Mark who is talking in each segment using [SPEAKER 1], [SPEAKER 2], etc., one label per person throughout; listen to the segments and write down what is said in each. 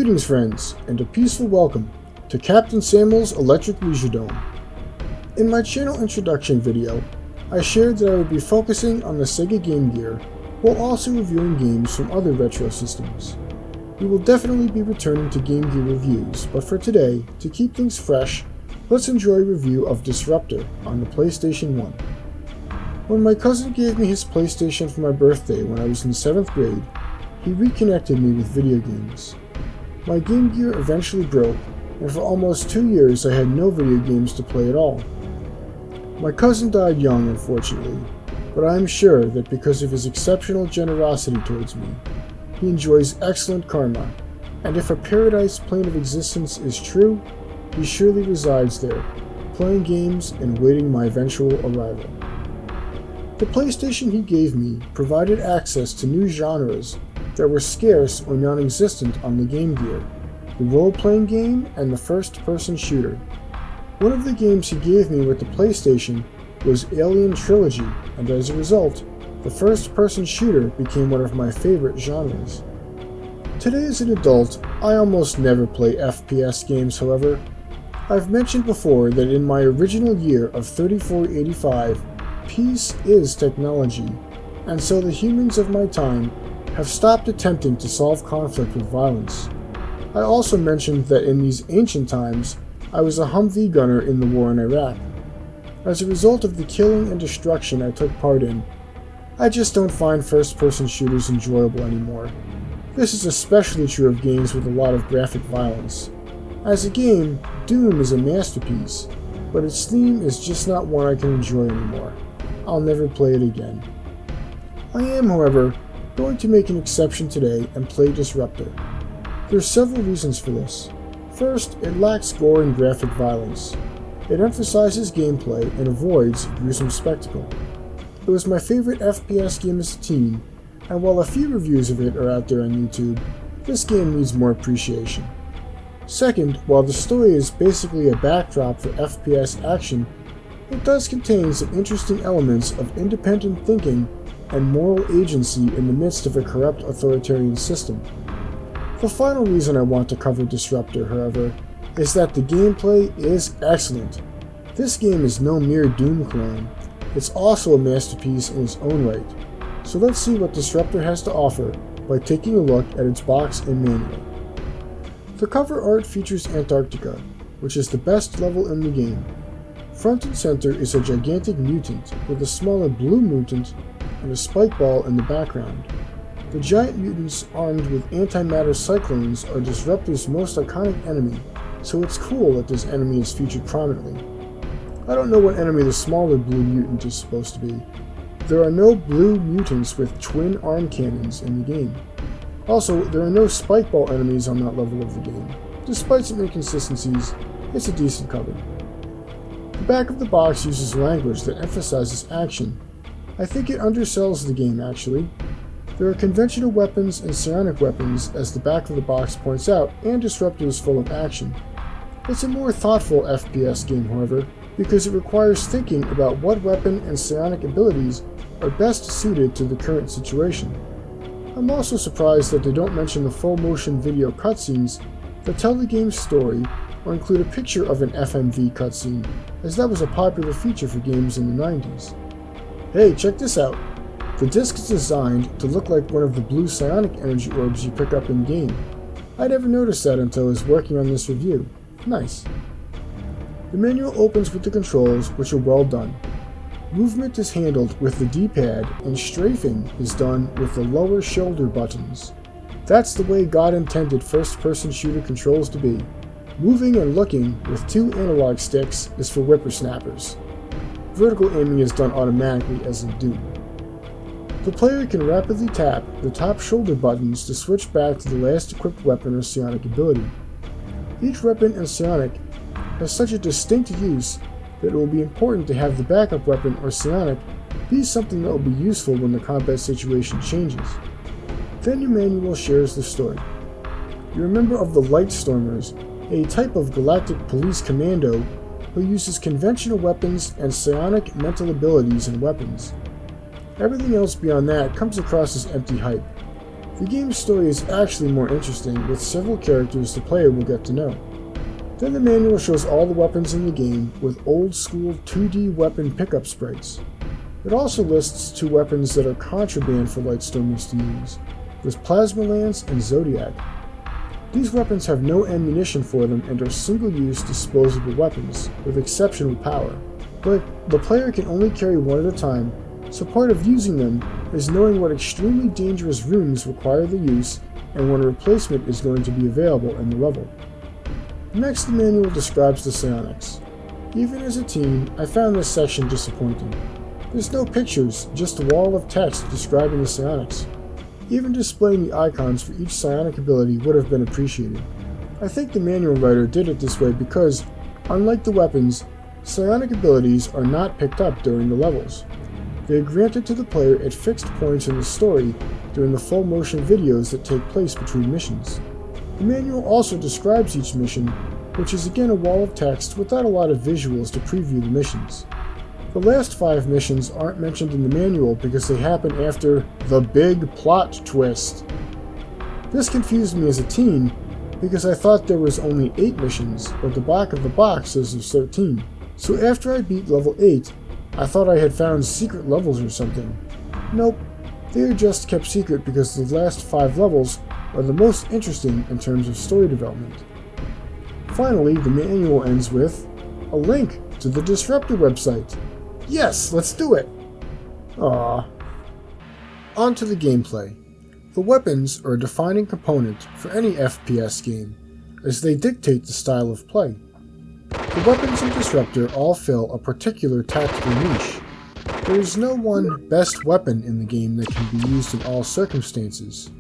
[SPEAKER 1] Greetings friends, and a peaceful welcome to Captain Samuel's Electric Leisure Dome. In my channel introduction video, I shared that I would be focusing on the Sega Game Gear while also reviewing games from other retro systems. We will definitely be returning to Game Gear reviews, but for today, to keep things fresh, let's enjoy a review of Disruptor on the PlayStation 1. When my cousin gave me his PlayStation for my birthday when I was in 7th grade, he reconnected me with video games. My Game Gear eventually broke, and for almost 2 years I had no video games to play at all. My cousin died young, unfortunately, but I am sure that because of his exceptional generosity towards me, he enjoys excellent karma, and if a paradise plane of existence is true, he surely resides there, playing games and waiting my eventual arrival. The PlayStation he gave me provided access to new genres that were scarce or non-existent on the Game Gear, the role-playing game and the first-person shooter. One of the games he gave me with the PlayStation was Alien Trilogy, and as a result, the first-person shooter became one of my favorite genres. Today as an adult, I almost never play FPS games, however. I've mentioned before that in my original year of 3485, peace is technology, and so the humans of my time have stopped attempting to solve conflict with violence. I also mentioned that in these ancient times, I was a Humvee gunner in the war in Iraq. As a result of the killing and destruction I took part in, I just don't find first-person shooters enjoyable anymore. This is especially true of games with a lot of graphic violence. As a game, Doom is a masterpiece, but its theme is just not one I can enjoy anymore. I'll never play it again. I am, however, going to make an exception today and play Disruptor. There are several reasons for this. First, it lacks gore and graphic violence. It emphasizes gameplay and avoids gruesome spectacle. It was my favorite FPS game as a teen, and while a few reviews of it are out there on YouTube, this game needs more appreciation. Second, while the story is basically a backdrop for FPS action, it does contain some interesting elements of independent thinking and moral agency in the midst of a corrupt authoritarian system. The final reason I want to cover Disruptor, however, is that the gameplay is excellent. This game is no mere Doom clone, it's also a masterpiece in its own right. So let's see what Disruptor has to offer by taking a look at its box and manual. The cover art features Antarctica, which is the best level in the game. Front and center is a gigantic mutant with a smaller blue mutant and a spike ball in the background. The giant mutants armed with antimatter cyclones are Disruptor's most iconic enemy, so it's cool that this enemy is featured prominently. I don't know what enemy the smaller blue mutant is supposed to be. There are no blue mutants with twin arm cannons in the game. Also, there are no spike ball enemies on that level of the game. Despite some inconsistencies, it's a decent cover. The back of the box uses language that emphasizes action. I think it undersells the game, actually. There are conventional weapons and psionic weapons, as the back of the box points out, and Disruptor is full of action. It's a more thoughtful FPS game, however, because it requires thinking about what weapon and psionic abilities are best suited to the current situation. I'm also surprised that they don't mention the full-motion video cutscenes that tell the game's story or include a picture of an FMV cutscene, as that was a popular feature for games in the 90s. Hey, check this out! The disc is designed to look like one of the blue psionic energy orbs you pick up in-game. I never noticed that until I was working on this review. Nice. The manual opens with the controls, which are well done. Movement is handled with the D-pad, and strafing is done with the lower shoulder buttons. That's the way God intended first-person shooter controls to be. Moving and looking with 2 analog sticks is for whippersnappers. Vertical aiming is done automatically as in Doom. The player can rapidly tap the top shoulder buttons to switch back to the last equipped weapon or psionic ability. Each weapon and psionic has such a distinct use that it will be important to have the backup weapon or psionic be something that will be useful when the combat situation changes. Then your manual shares the story. You're a member of the Lightstormers, a type of galactic police commando who uses conventional weapons and psionic mental abilities and weapons. Everything else beyond that comes across as empty hype. The game's story is actually more interesting, with several characters the player will get to know. Then the manual shows all the weapons in the game with old-school 2D weapon pickup sprites. It also lists 2 weapons that are contraband for Lightstormers to use, with Plasma Lance and Zodiac. These weapons have no ammunition for them and are single-use disposable weapons, with exceptional power. But the player can only carry one at a time, so part of using them is knowing what extremely dangerous runes require the use and when a replacement is going to be available in the level. Next, the manual describes the psionics. Even as a teen, I found this section disappointing. There's no pictures, just a wall of text describing the psionics. Even displaying the icons for each psionic ability would have been appreciated. I think the manual writer did it this way because, unlike the weapons, psionic abilities are not picked up during the levels. They are granted to the player at fixed points in the story during the full motion videos that take place between missions. The manual also describes each mission, which is again a wall of text without a lot of visuals to preview the missions. The last 5 missions aren't mentioned in the manual because they happen after the big plot twist. This confused me as a teen because I thought there was only 8 missions, but the back of the box says there's 13. So after I beat level 8, I thought I had found secret levels or something. Nope, they are just kept secret because the last 5 levels are the most interesting in terms of story development. Finally, the manual ends with a link to the Disruptor website. Yes, let's do it! Aww. On to the gameplay. The weapons are a defining component for any FPS game, as they dictate the style of play. The weapons in Disruptor all fill a particular tactical niche. There is no one best weapon in the game that can be used in all circumstances.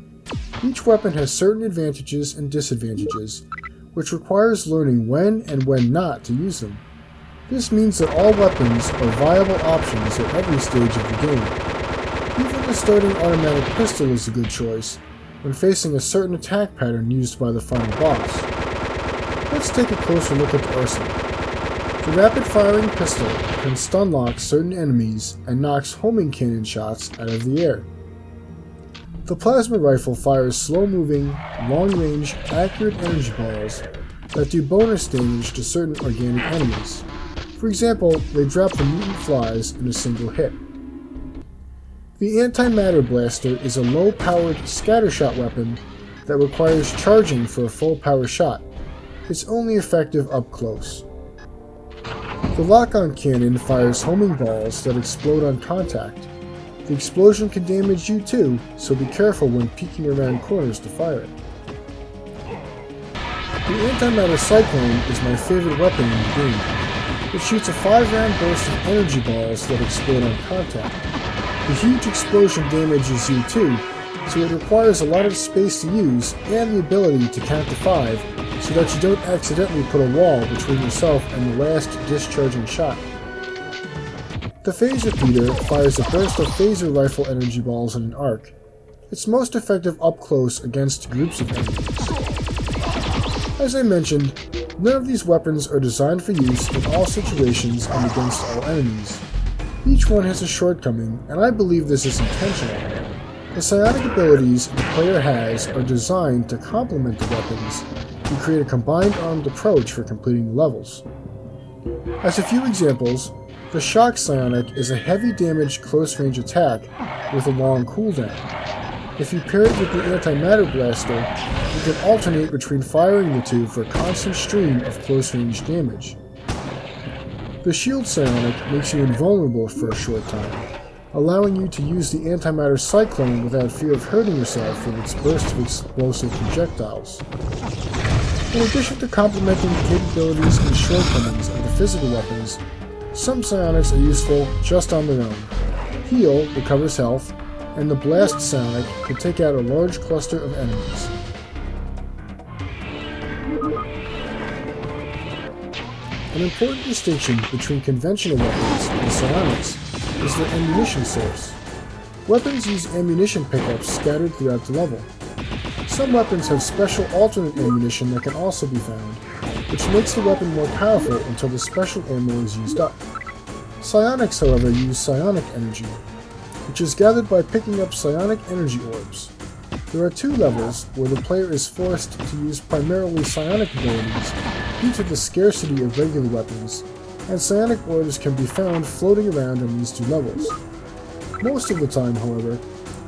[SPEAKER 1] Each weapon has certain advantages and disadvantages, which requires learning when and when not to use them. This means that all weapons are viable options at every stage of the game. Even the starting automatic pistol is a good choice when facing a certain attack pattern used by the final boss. Let's take a closer look at the arsenal. The rapid-firing pistol can stun-lock certain enemies and knocks homing cannon shots out of the air. The plasma rifle fires slow-moving, long-range, accurate energy balls that do bonus damage to certain organic enemies. For example, they drop the mutant flies in a single hit. The Antimatter Blaster is a low-powered scattershot weapon that requires charging for a full power shot. It's only effective up close. The lock-on cannon fires homing balls that explode on contact. The explosion can damage you too, so be careful when peeking around corners to fire it. The Antimatter Cyclone is my favorite weapon in the game. It shoots a 5-round burst of energy balls that explode on contact. The huge explosion damages you too, so it requires a lot of space to use and the ability to count to 5 so that you don't accidentally put a wall between yourself and the last discharging shot. The Phase Repeater fires a burst of phaser rifle energy balls in an arc. It's most effective up close against groups of enemies. As I mentioned, none of these weapons are designed for use in all situations and against all enemies. Each one has a shortcoming, and I believe this is intentional. The psionic abilities the player has are designed to complement the weapons to create a combined armed approach for completing the levels. As a few examples, the Shock Psionic is a heavy damage close-range attack with a long cooldown. If you pair it with the Antimatter Blaster, you can alternate between firing the two for a constant stream of close-range damage. The Shield Psionic makes you invulnerable for a short time, allowing you to use the Antimatter Cyclone without fear of hurting yourself with its burst of explosive projectiles. In addition to complementing the capabilities and shortcomings of the physical weapons, some psionics are useful just on their own. Heal recovers health, and the Blast Psionic can take out a large cluster of enemies. An important distinction between conventional weapons and psionics is their ammunition source. Weapons use ammunition pickups scattered throughout the level. Some weapons have special alternate ammunition that can also be found, which makes the weapon more powerful until the special ammo is used up. Psionics, however, use psionic energy, which is gathered by picking up psionic energy orbs. There are 2 levels where the player is forced to use primarily psionic abilities due to the scarcity of regular weapons, and psionic orbs can be found floating around on these 2 levels. Most of the time, however,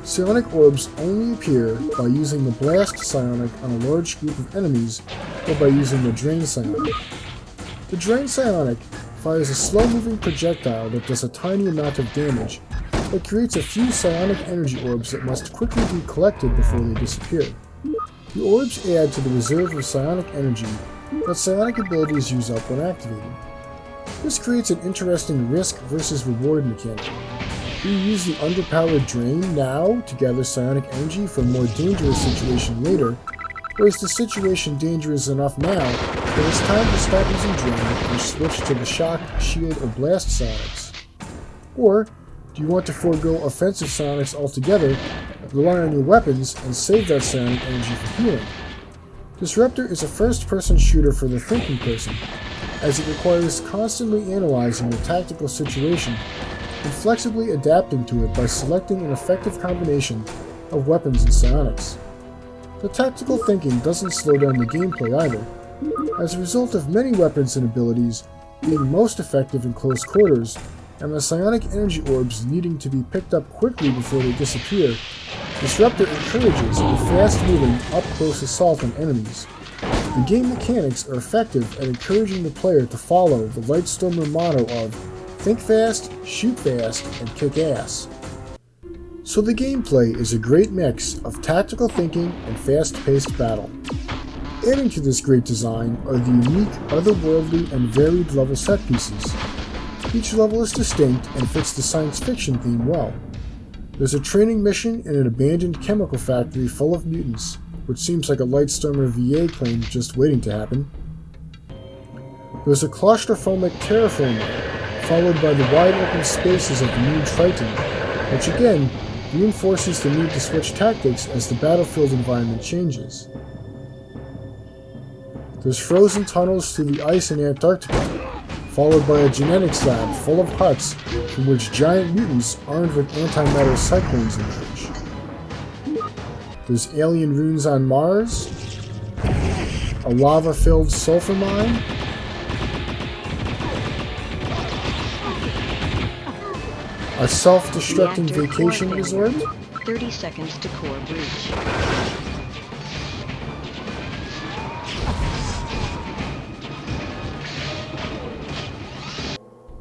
[SPEAKER 1] psionic orbs only appear by using the blast psionic on a large group of enemies or by using the drain psionic. The drain psionic fires a slow-moving projectile that does a tiny amount of damage, but creates a few psionic energy orbs that must quickly be collected before they disappear. The orbs add to the reserve of psionic energy that psionic abilities use up when activated. This creates an interesting risk versus reward mechanic. Do you use the underpowered drain now to gather psionic energy for a more dangerous situation later, or is the situation dangerous enough now that it's time to stop using drain and switch to the shock, shield, or blast psionics? Or do you want to forego offensive psionics altogether, rely on your weapons, and save that psionic energy for healing? Disruptor is a first-person shooter for the thinking person, as it requires constantly analyzing the tactical situation and flexibly adapting to it by selecting an effective combination of weapons and psionics. The tactical thinking doesn't slow down the gameplay either. As a result of many weapons and abilities being most effective in close quarters, and the psionic energy orbs needing to be picked up quickly before they disappear, Disruptor encourages a fast-moving, up-close assault on enemies. The game mechanics are effective at encouraging the player to follow the Lightstormer motto of think fast, shoot fast, and kick ass. So the gameplay is a great mix of tactical thinking and fast-paced battle. Adding to this great design are the unique, otherworldly, and varied level set pieces. Each level is distinct and fits the science fiction theme well. There's a training mission in an abandoned chemical factory full of mutants, which seems like a Lightstormer VA claim just waiting to happen. There's a claustrophobic terraformer, followed by the wide open spaces of the moon Triton, which again reinforces the need to switch tactics as the battlefield environment changes. There's frozen tunnels through the ice in Antarctica, followed by a genetics lab full of huts from which giant mutants armed with antimatter cyclones emerge. There's alien ruins on Mars, a lava-filled sulfur mine, a self-destructing vacation resort,
[SPEAKER 2] 30 seconds to core breach.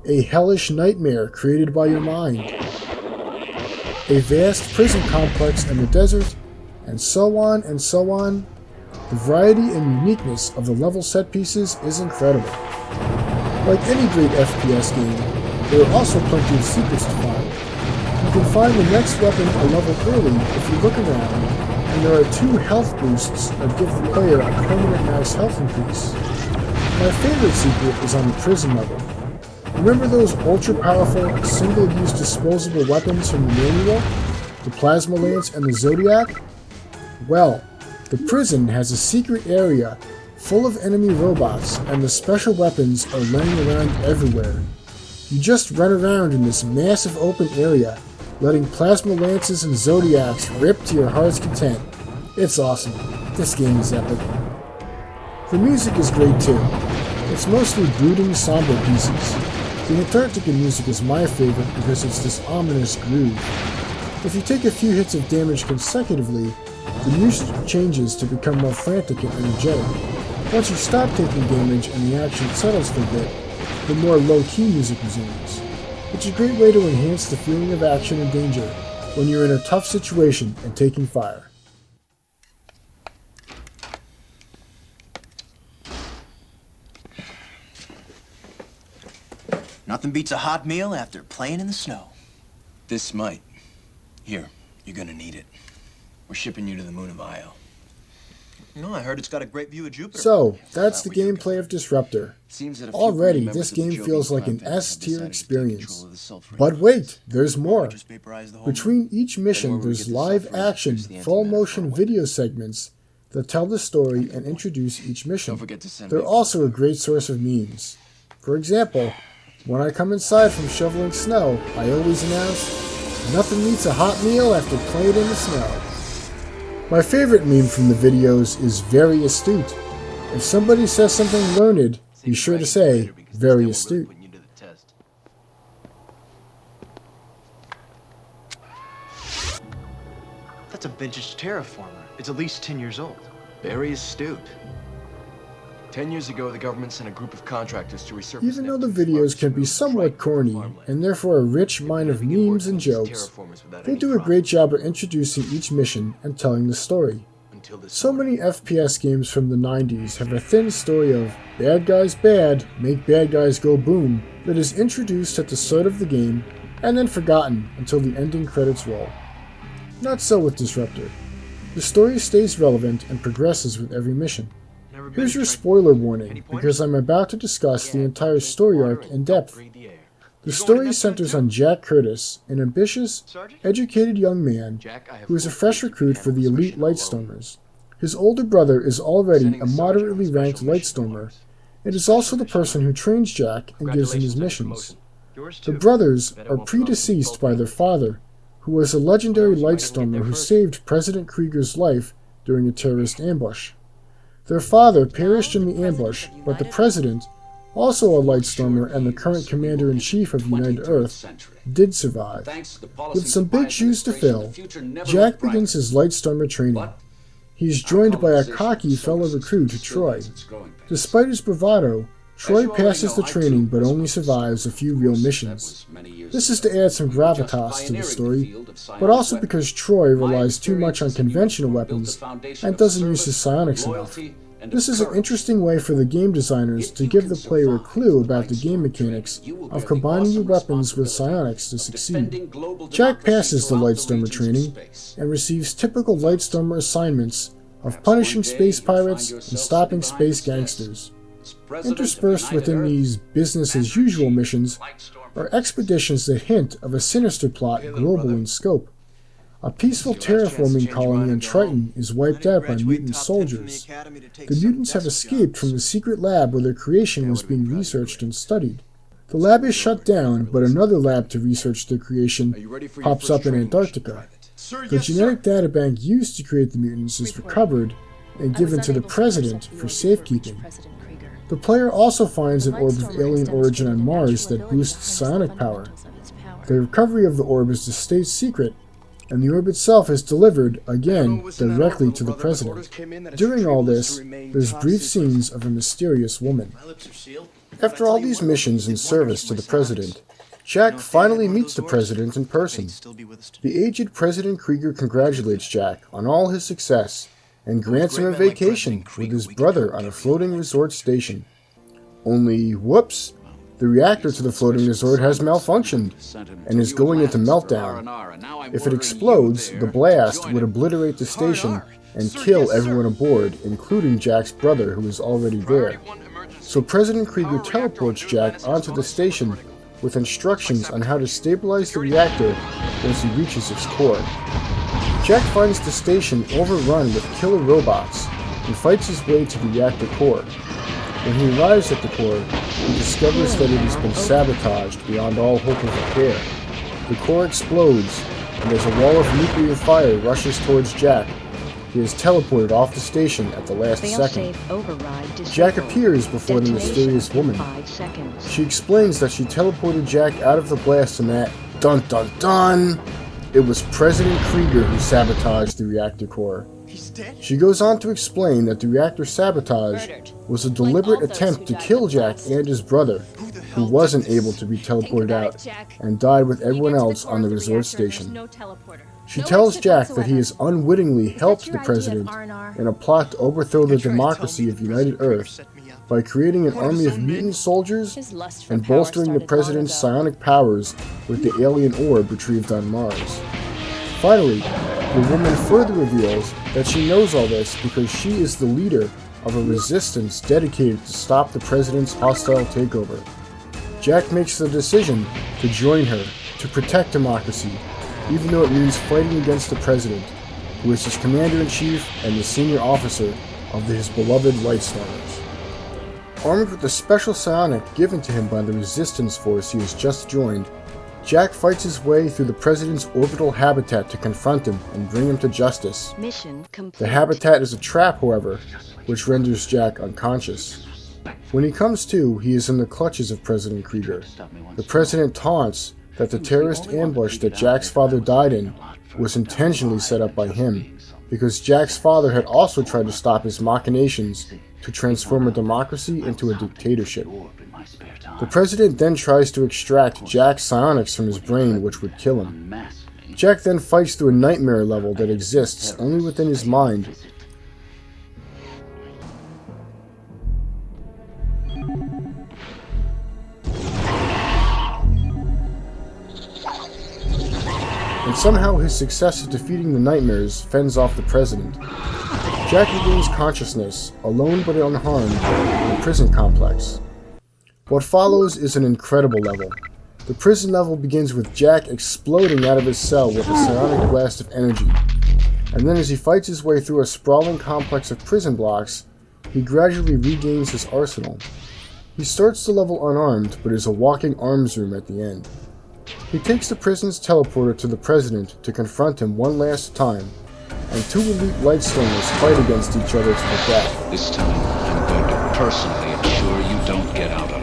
[SPEAKER 1] a hellish nightmare created by your mind, a vast prison complex in the desert, and so on and so on. The variety and uniqueness of the level set pieces is incredible. Like any great FPS game, there are also plenty of secrets to find. You can find the next weapon a level early if you look around, and there are 2 health boosts that give the player a permanent max health increase. My favorite secret is on the prison level. Remember those ultra-powerful, single-use disposable weapons from the manual? The Plasma Lance and the Zodiac? Well, the prison has a secret area full of enemy robots, and the special weapons are laying around everywhere. You just run around in this massive open area, letting Plasma Lances and Zodiacs rip to your heart's content. It's awesome. This game is epic. The music is great too. It's mostly brooding, somber pieces. The Antarctica music is my favorite because it's this ominous groove. If you take a few hits of damage consecutively, the music changes to become more frantic and energetic. Once you stop taking damage and the action settles for a bit, the more low-key music resumes. It's a great way to enhance the feeling of action and danger when you're in a tough situation and taking fire.
[SPEAKER 3] Nothing beats a hot meal after playing in the snow.
[SPEAKER 4] This might. Here, you're gonna need it. We're shipping you to the moon of Io.
[SPEAKER 3] You know, I heard it's got a great view of Jupiter.
[SPEAKER 1] So, that's the gameplay of Disruptor.
[SPEAKER 4] Seems that a few
[SPEAKER 1] Already,
[SPEAKER 4] members
[SPEAKER 1] this
[SPEAKER 4] of the
[SPEAKER 1] game
[SPEAKER 4] Jovian
[SPEAKER 1] feels like
[SPEAKER 4] crime
[SPEAKER 1] an
[SPEAKER 4] family have
[SPEAKER 1] S-tier
[SPEAKER 4] decided to take
[SPEAKER 1] experience.
[SPEAKER 4] control of the sulfur
[SPEAKER 1] But wait, there's more.
[SPEAKER 3] Just vaporize the whole
[SPEAKER 1] Between each mission,
[SPEAKER 4] Where we
[SPEAKER 1] there's
[SPEAKER 4] get the
[SPEAKER 1] live
[SPEAKER 4] sulfur,
[SPEAKER 1] action,
[SPEAKER 4] there's the
[SPEAKER 1] full
[SPEAKER 4] antimatter
[SPEAKER 1] motion
[SPEAKER 4] for
[SPEAKER 1] video segments that tell the story and introduce each mission.
[SPEAKER 4] Don't forget to send
[SPEAKER 1] They're
[SPEAKER 4] me a
[SPEAKER 1] also a great source of memes. For example, when I come inside from shoveling snow, I always announce, "Nothing beats a hot meal after playing in the snow." My favorite meme from the videos is very astute. If somebody says something learned, be sure to say, very astute.
[SPEAKER 3] That's a vintage terraformer. It's at least 10 years old.
[SPEAKER 4] Very astute. 10 years ago, the government sent a group of contractors to resurface...
[SPEAKER 1] Even though the videos can be somewhat corny, and therefore a rich mine of memes and jokes, they do a great job of introducing each mission and telling the story. So many FPS games from the 90s have a thin story of bad guys bad, make bad guys go boom, that is introduced at the start of the game and then forgotten until the ending credits roll. Not so with Disruptor. The story stays relevant and progresses with every mission. Here's your spoiler warning, because I'm about to discuss the entire story arc in depth. The story centers on Jack Curtis, an ambitious, educated young man who is a fresh recruit for the elite Lightstormers. His older brother is already a moderately ranked Lightstormer, and is also the person who trains Jack and gives him his missions. The brothers are predeceased by their father, who was a legendary Lightstormer who saved President Krieger's life during a terrorist ambush. Their father perished in the ambush, but the President, also a Lightstormer and the current Commander-in-Chief of United Earth, did survive. With some big shoes to fill, Jack begins his Lightstormer training. He is joined by a cocky fellow recruit, Troy. Despite his bravado, Troy passes the training but only survives a few real missions. This is to add some gravitas to the story, but also because Troy relies too much on conventional weapons and doesn't use his psionics enough. This is an interesting way for the game designers to give the player a clue about the game mechanics of combining your weapons with psionics to succeed. Jack passes the Lightstormer training and receives typical Lightstormer assignments of punishing space pirates and stopping space gangsters. Interspersed within these business-as-usual missions are expeditions that hint of a sinister plot global in scope. A peaceful terraforming colony on Triton is wiped out by mutant soldiers. The mutants have escaped from the secret lab where their creation was being researched and studied. The lab is shut down, but another lab to research their creation pops up in Antarctica. The genetic databank used to create the mutants is recovered and given to the President for safekeeping. The player also finds an orb of alien origin on Mars that boosts psionic power. The recovery of the orb is the state secret, and the orb itself is delivered, again, directly to the President. During all this, there's brief scenes of a mysterious woman. After all these missions in service to the President, Jack finally meets the President in person. The aged President Krieger congratulates Jack on all his success and grants him a vacation with his brother on a floating resort station. Only, whoops, the reactor to the floating resort has malfunctioned and is going into meltdown. If it explodes, the blast would obliterate the station and kill everyone aboard, including Jack's brother, who is already there. So President Krieger teleports Jack onto the station with instructions on how to stabilize the reactor once he reaches its core. Jack finds the station overrun with killer robots and fights his way to the reactor core. When he arrives at the core, he discovers that it has been sabotaged beyond all hope of repair. The core explodes, and as a wall of nuclear fire rushes towards Jack, he is teleported off the station at the last second. Jack appears before the mysterious woman. She explains that she teleported Jack out of the blast and that, dun dun dun, it was President Krieger who sabotaged the reactor core. She goes on to explain that the reactor sabotage was a deliberate attempt to kill Jack and his brother, who wasn't able to be teleported out and died with everyone else on the resort station. She tells Jack that he has unwittingly helped the President in a plot to overthrow the democracy of United Earth by creating an army of mutant soldiers and bolstering the President's psionic powers with the alien orb retrieved on Mars. Finally, the woman further reveals that she knows all this because she is the leader of a resistance dedicated to stop the President's hostile takeover. Jack makes the decision to join her to protect democracy, even though it means fighting against the President, who is his Commander-in-Chief and the senior officer of his beloved Lightstormers. Armed with the special psionic given to him by the resistance force he has just joined, Jack fights his way through the President's orbital habitat to confront him and bring him to justice.
[SPEAKER 2] Mission complete.
[SPEAKER 1] The habitat is a trap, however, which renders Jack unconscious. When he comes to, he is in the clutches of President Krieger. The President taunts that the terrorist ambush that Jack's father died in was intentionally set up by him, because Jack's father had also tried to stop his machinations to transform a democracy into a dictatorship. The President then tries to extract Jack's psionics from his brain, which would kill him. Jack then fights through a nightmare level that exists only within his mind. And somehow his success at defeating the nightmares fends off the President. Jack regains consciousness, alone but unharmed, in a prison complex. What follows is an incredible level. The prison level begins with Jack exploding out of his cell with a psionic blast of energy, and then as he fights his way through a sprawling complex of prison blocks, he gradually regains his arsenal. He starts the level unarmed, but is a walking arms room at the end. He takes the prison's teleporter to the President to confront him one last time, and two elite Lightstoners fight against each other to the death.
[SPEAKER 5] This time, I'm going to personally ensure you don't get out alive.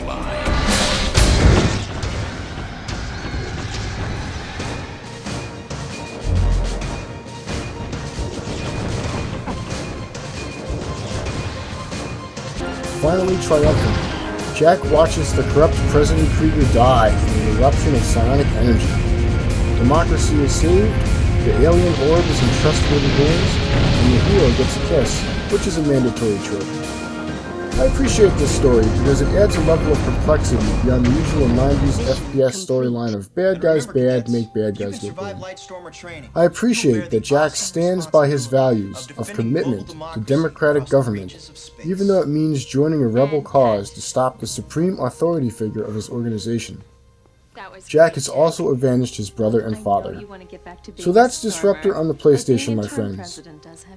[SPEAKER 1] Finally triumphant, Jack watches the corrupt President Krieger die in an eruption of psionic energy. Democracy is saved, the alien orb is in trustworthy hands, and the hero gets a kiss, which is a mandatory trope. I appreciate this story because it adds a level of complexity beyond the usual 90s FPS storyline of bad guys bad make bad guys look good. I appreciate that Jack stands by his values of commitment to democratic government, even though it means joining a rebel cause to stop the supreme authority figure of his organization. Jack has also avenged his brother and father. So that's Disruptor on the PlayStation, my friends.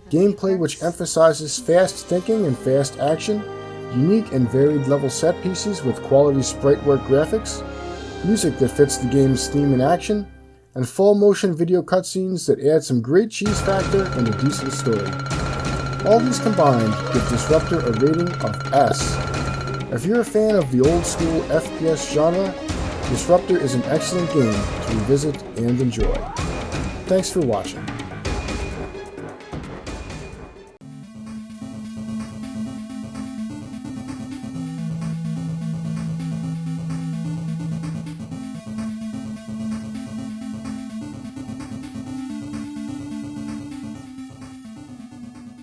[SPEAKER 1] Gameplay which emphasizes fast thinking and fast action, unique and varied level set pieces with quality sprite-work graphics, music that fits the game's theme and action, and full motion video cutscenes that add some great cheese factor and a decent story. All these combined give Disruptor a rating of S. If you're a fan of the old school FPS genre, Disruptor is an excellent game to revisit and enjoy. Thanks for watching.